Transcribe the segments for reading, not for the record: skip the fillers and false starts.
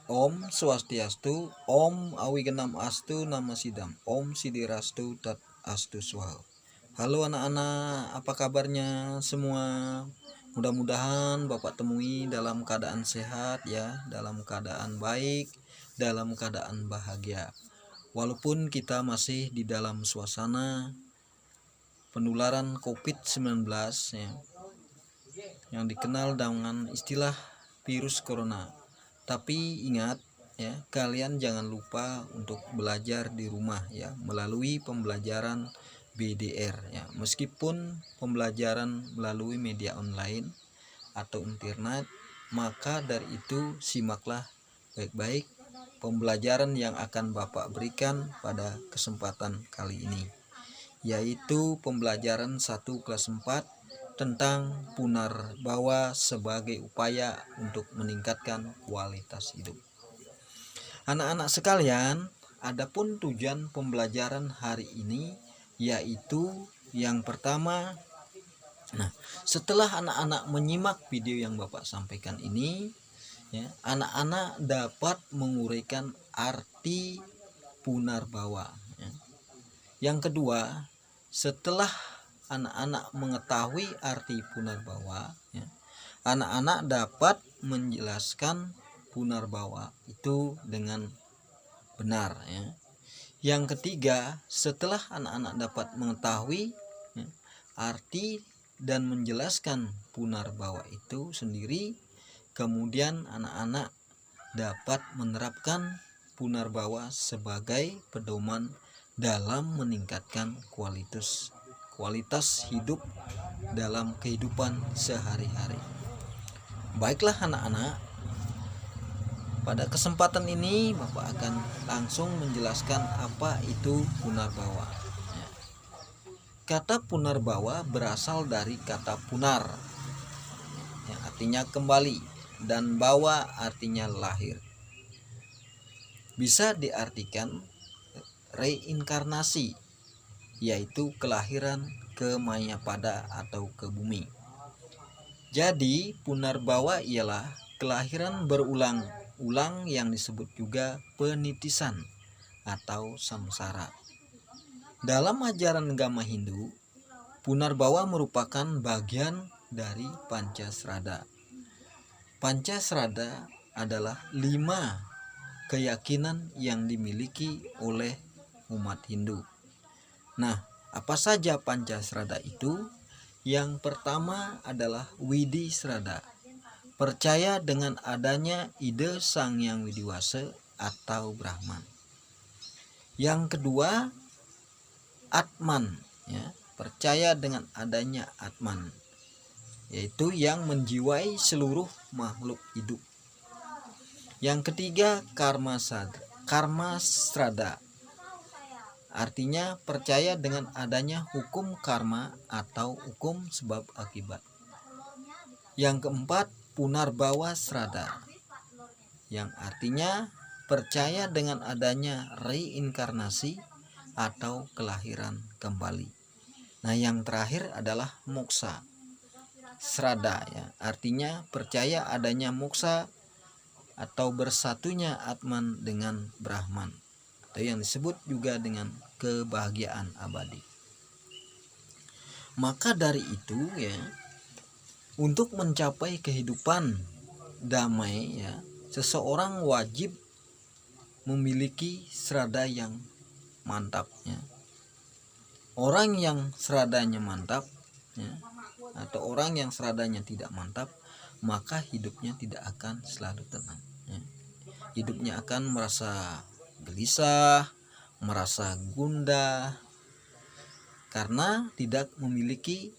Om Swastiastu, Om Awigenam Astu Nama Sidam, Om Sidirastu Tat Astu Swaha. Halo anak-anak, apa kabarnya semua? Mudah-mudahan Bapak temui dalam keadaan sehat ya, dalam keadaan baik, dalam keadaan bahagia. Walaupun kita masih di dalam suasana penularan COVID-19 ya, yang dikenal dengan istilah virus corona. Tapi ingat ya, kalian jangan lupa untuk belajar di rumah ya, melalui pembelajaran BDR ya. Meskipun pembelajaran melalui media online atau internet, maka dari itu simaklah baik-baik pembelajaran yang akan Bapak berikan pada kesempatan kali ini, yaitu pembelajaran 1 kelas 4 tentang Punarbawa sebagai upaya untuk meningkatkan kualitas hidup. Anak-anak sekalian, adapun tujuan pembelajaran hari ini yaitu yang pertama, setelah anak-anak menyimak video yang Bapak sampaikan ini, ya, anak-anak dapat menguraikan arti Punarbawa. Ya. Yang kedua, setelah anak-anak mengetahui arti Punarbawa, ya, anak-anak dapat menjelaskan Punarbawa itu dengan benar. Ya. Yang ketiga, setelah anak-anak dapat mengetahui ya, arti dan menjelaskan Punarbawa itu sendiri, kemudian anak-anak dapat menerapkan Punarbawa sebagai pedoman dalam meningkatkan kualitas hidup dalam kehidupan sehari-hari. Baiklah anak-anak, pada kesempatan ini Bapak akan langsung menjelaskan apa itu Punarbawa. Ya. Kata Punarbawa berasal dari kata punar, yang artinya kembali, dan bawa artinya lahir. Bisa diartikan reinkarnasi, yaitu kelahiran ke Mayapada atau ke bumi. Jadi Punarbawa ialah kelahiran berulang-ulang yang disebut juga penitisan atau samsara. Dalam ajaran agama Hindu, Punarbawa merupakan bagian dari Pancasrada. Pancasrada adalah 5 keyakinan yang dimiliki oleh umat Hindu. Nah, apa saja Pancasrada itu? Yang pertama adalah Widisrada, percaya dengan adanya ide Sang Yang Widiwasa atau Brahman. Yang kedua, Atman, ya, percaya dengan adanya Atman, yaitu yang menjiwai seluruh makhluk hidup. Yang ketiga, Karmasrada, artinya percaya dengan adanya hukum karma atau hukum sebab akibat. Yang keempat, Punarbawa Srada, yang artinya percaya dengan adanya reinkarnasi atau kelahiran kembali. Nah, yang terakhir adalah Moksa Srada, ya, artinya percaya adanya moksa atau bersatunya Atman dengan Brahman, atau yang disebut juga dengan kebahagiaan abadi. Maka dari itu ya, untuk mencapai kehidupan damai ya, seseorang wajib memiliki srada yang mantap ya. Orang yang sradanya mantap ya, atau orang yang sradanya tidak mantap, maka hidupnya tidak akan selalu tenang ya. Hidupnya akan merasa gelisah, merasa gundah, karena tidak memiliki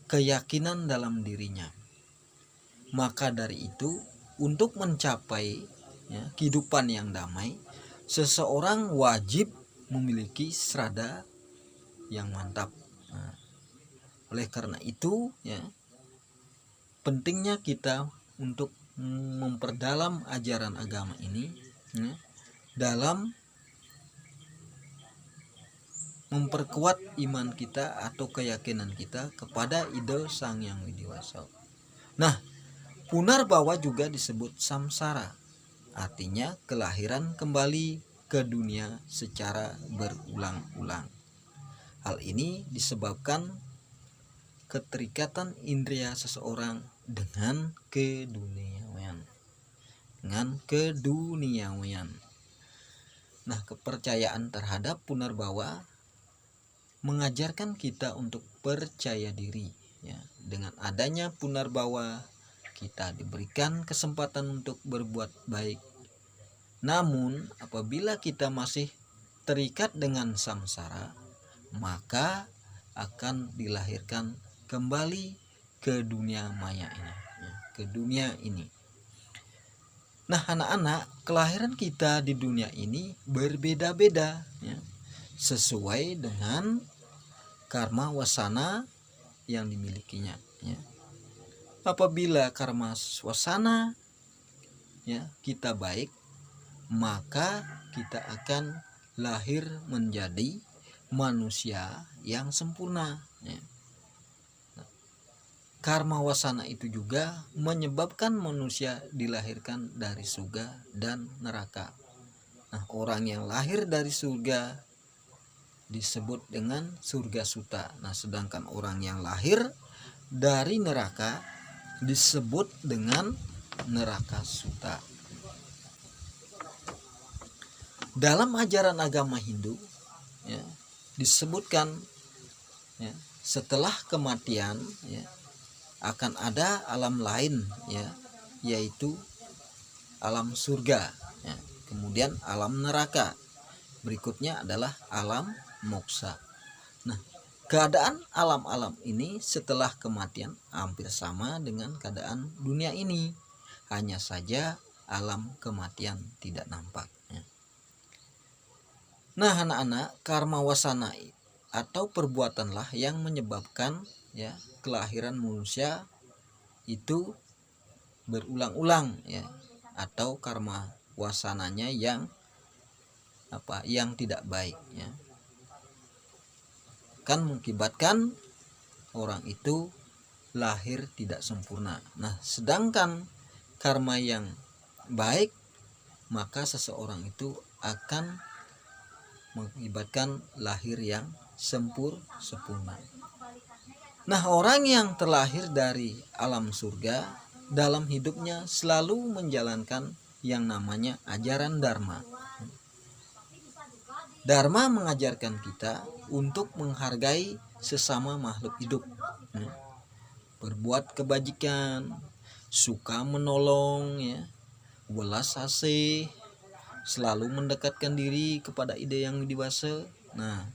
keyakinan dalam dirinya. Maka dari itu, untuk mencapai ya, kehidupan yang damai, seseorang wajib memiliki srada yang mantap. Nah, oleh karena itu ya, pentingnya kita untuk memperdalam ajaran agama ini ya, dalam memperkuat iman kita atau keyakinan kita kepada ide Sang Yang Widiwasa. Nah, Punarbawa juga disebut samsara artinya kelahiran kembali ke dunia secara berulang-ulang. Hal ini disebabkan keterikatan indera seseorang dengan keduniawian. Nah, kepercayaan terhadap Punarbawa mengajarkan kita untuk percaya diri, ya. Dengan adanya Punarbawa, kita diberikan kesempatan untuk berbuat baik. Namun, apabila kita masih terikat dengan samsara, maka akan dilahirkan kembali ke dunia maya ini, ya, ke dunia ini. Nah, anak-anak, kelahiran kita di dunia ini berbeda-beda, ya, sesuai dengan karma wasana yang dimilikinya, ya. Apabila karma wasana, ya, kita baik, maka kita akan lahir menjadi manusia yang sempurna, ya. Karma wasana itu juga menyebabkan manusia dilahirkan dari surga dan neraka. Nah, orang yang lahir dari surga disebut dengan surga suta. Nah, sedangkan orang yang lahir dari neraka disebut dengan neraka suta. Dalam ajaran agama Hindu, ya, disebutkan, ya, setelah kematian, ya, akan ada alam lain, ya, yaitu alam surga, ya. Kemudian alam neraka, berikutnya adalah alam moksa. Nah, keadaan alam-alam ini setelah kematian hampir sama dengan keadaan dunia ini, hanya saja alam kematian tidak nampak, ya. Nah, anak-anak, karma wasana atau perbuatanlah yang menyebabkan, ya, kelahiran manusia itu berulang-ulang, ya, atau karma wasananya yang tidak baik, ya, kan mengakibatkan orang itu lahir tidak sempurna. Nah, sedangkan karma yang baik, maka seseorang itu akan mengakibatkan lahir yang sempurna. Nah, orang yang terlahir dari alam surga dalam hidupnya selalu menjalankan yang namanya ajaran Dharma. Dharma mengajarkan kita untuk menghargai sesama makhluk hidup, berbuat kebajikan, suka menolong, ya, welas asih, selalu mendekatkan diri kepada ide yang dewasa. Nah,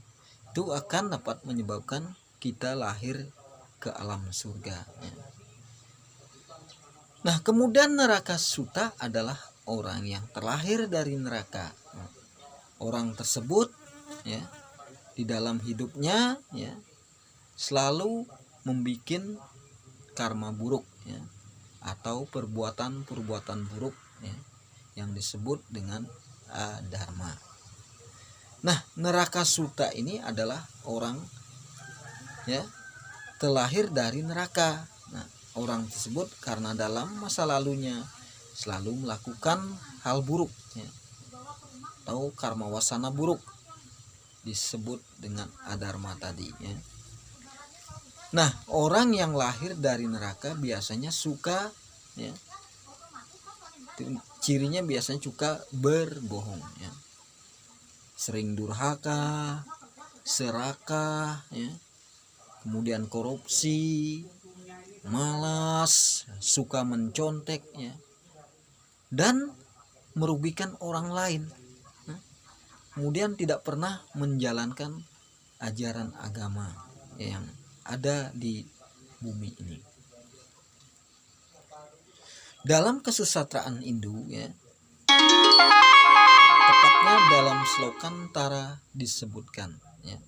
itu akan dapat menyebabkan kita lahir ke alam surga, ya. Nah, kemudian neraka suta adalah orang yang terlahir dari neraka. Orang tersebut, ya, di dalam hidupnya, ya, selalu membuat karma buruk, ya, atau perbuatan-perbuatan buruk, ya, yang disebut dengan adharma. Nah, neraka suta ini adalah orang, ya, terlahir dari neraka. Nah, orang tersebut karena dalam masa lalunya selalu melakukan hal buruk, ya, atau karma wasana buruk, disebut dengan adharma tadi, ya. Nah, orang yang lahir dari neraka biasanya suka, ya, cirinya biasanya suka berbohong, ya, sering durhaka, serakah, ya, kemudian korupsi, malas, suka mencontek, ya, dan merugikan orang lain. Kemudian tidak pernah menjalankan ajaran agama yang ada di bumi ini. Dalam kesusastraan Hindu, ya, tepatnya dalam slokan Tara disebutkan, ya,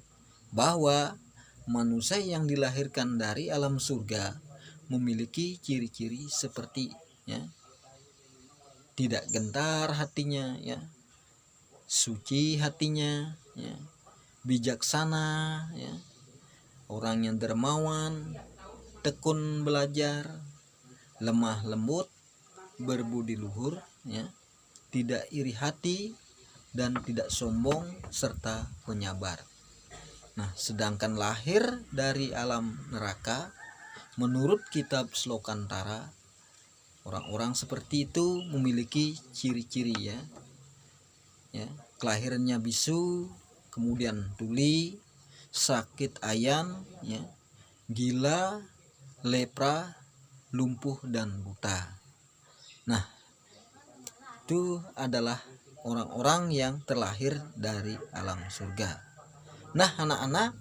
bahwa manusia yang dilahirkan dari alam surga memiliki ciri-ciri seperti, ya, tidak gentar hatinya, ya, suci hatinya, ya, bijaksana, ya, orang yang dermawan, tekun belajar, lemah lembut, berbudi luhur, ya, tidak iri hati, dan tidak sombong, serta penyabar. Nah, sedangkan lahir dari alam neraka, menurut kitab Slokantara, orang-orang seperti itu memiliki ciri-ciri ya. Kelahirannya bisu, kemudian tuli, sakit ayan, ya, gila, lepra, lumpuh dan buta. Nah, itu adalah orang-orang yang terlahir dari alam surga. Nah, anak-anak,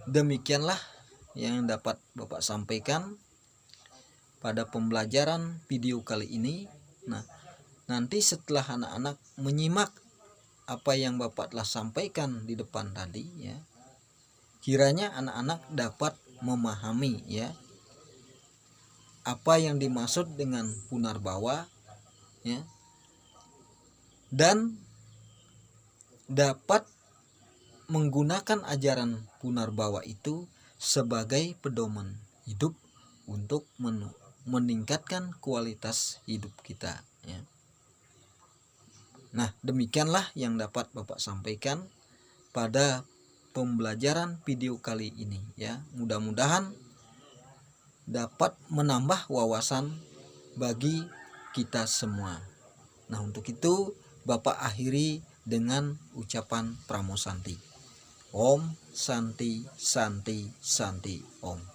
demikianlah yang dapat Bapak sampaikan pada pembelajaran video kali ini. Nah, nanti setelah anak-anak menyimak apa yang Bapak telah sampaikan di depan tadi ya, kiranya anak-anak dapat memahami ya apa yang dimaksud dengan punarbawa ya, dan dapat menggunakan ajaran punarbawa itu sebagai pedoman hidup untuk meningkatkan kualitas hidup kita ya. Nah, demikianlah yang dapat Bapak sampaikan pada pembelajaran video kali ini ya. Mudah-mudahan dapat menambah wawasan bagi kita semua. Nah, untuk itu Bapak akhiri dengan ucapan Pramosanti. Om Santi Santi Santi Om.